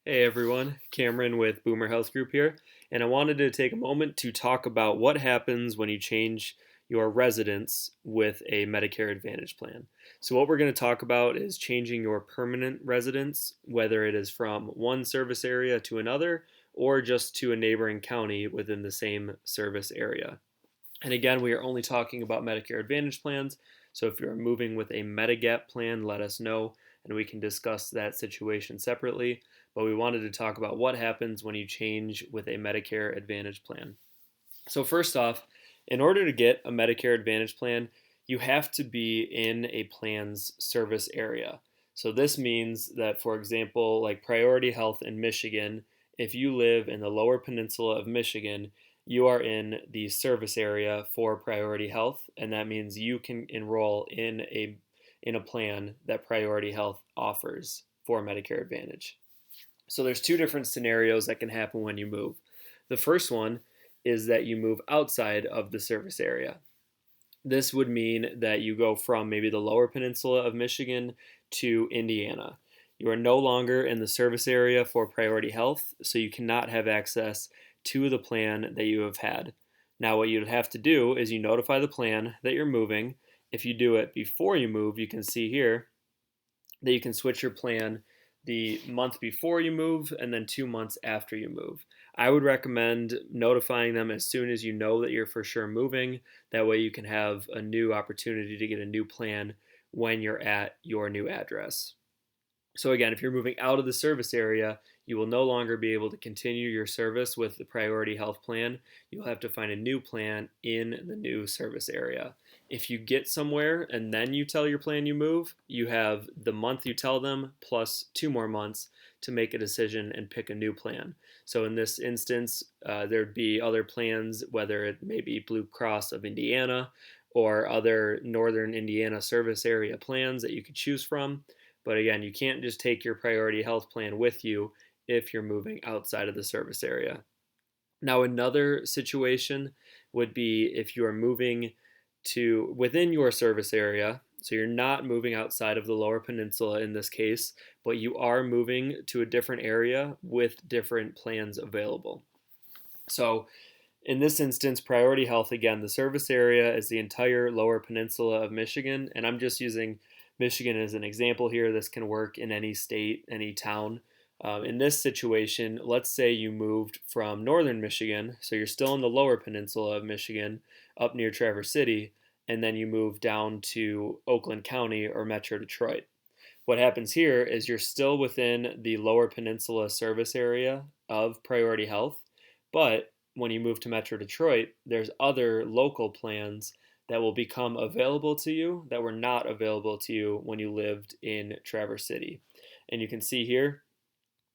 Hey everyone, Cameron with Boomer Health Group here, and I wanted to take a moment to talk about what happens when you change your residence with a Medicare Advantage plan. So, what we're going to talk about is changing your permanent residence, whether it is from one service area to another or just to a neighboring county within the same service area. And again, we are only talking about Medicare Advantage plans. So if you're moving with a Medigap plan, let us know and we can discuss that situation separately. But we wanted to talk about what happens when you change with a Medicare Advantage plan. So, first off, in order to get a Medicare Advantage plan, you have to be in a plan's service area. So, this means that, for example, like Priority Health in Michigan, if you live in the lower peninsula of Michigan, you are in the service area for Priority Health, and that means you can enroll in a plan that Priority Health offers for Medicare Advantage. So there's two different scenarios that can happen when you move. The first one is that you move outside of the service area. This would mean that you go from maybe the lower peninsula of Michigan to Indiana. You are no longer in the service area for Priority Health, so you cannot have access to the plan that you have had. Now, what you'd have to do is you notify the plan that you're moving. If you do it before you move, you can see here that you can switch your plan the month before you move and then 2 months after you move. I would recommend notifying them as soon as you know that you're for sure moving. That way you can have a new opportunity to get a new plan when you're at your new address. So again, if you're moving out of the service area, you will no longer be able to continue your service with the Priority Health plan. You'll have to find a new plan in the new service area. If you get somewhere and then you tell your plan you move, you have the month you tell them plus 2 more months to make a decision and pick a new plan. So in this instance, there'd be other plans, whether it may be Blue Cross of Indiana or other Northern Indiana service area plans that you could choose from. But again, you can't just take your Priority Health plan with you if you're moving outside of the service area. Now, another situation would be if you are moving to within your service area. So you're not moving outside of the lower peninsula in this case, but you are moving to a different area with different plans available. So in this instance, Priority Health, again, the service area is the entire lower peninsula of Michigan, and I'm just using Michigan as an example here. This can work in any state, any town. In this situation, let's say you moved from northern Michigan, so you're still in the lower peninsula of Michigan, up near Traverse City, and then you move down to Oakland County or Metro Detroit. What happens here is you're still within the lower peninsula service area of Priority Health, but when you move to Metro Detroit, there's other local plans that will become available to you that were not available to you when you lived in Traverse City. And you can see here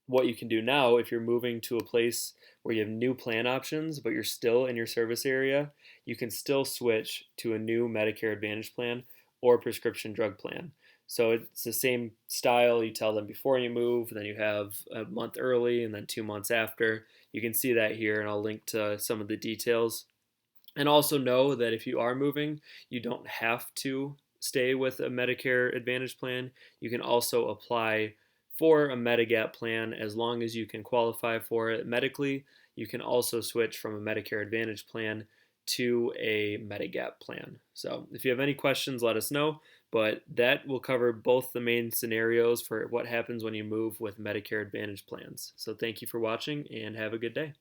what you can do now if you're moving to a place where you have new plan options, but you're still in your service area, you can still switch to a new Medicare Advantage plan or prescription drug plan. So it's the same style. You tell them before you move, then you have a month early, and then 2 months after. You can see that here, and I'll link to some of the details. And also know that if you are moving, you don't have to stay with a Medicare Advantage plan. You can also apply for a Medigap plan as long as you can qualify for it medically. You can also switch from a Medicare Advantage plan to a Medigap plan. So if you have any questions, let us know. But that will cover both the main scenarios for what happens when you move with Medicare Advantage plans. So thank you for watching and have a good day.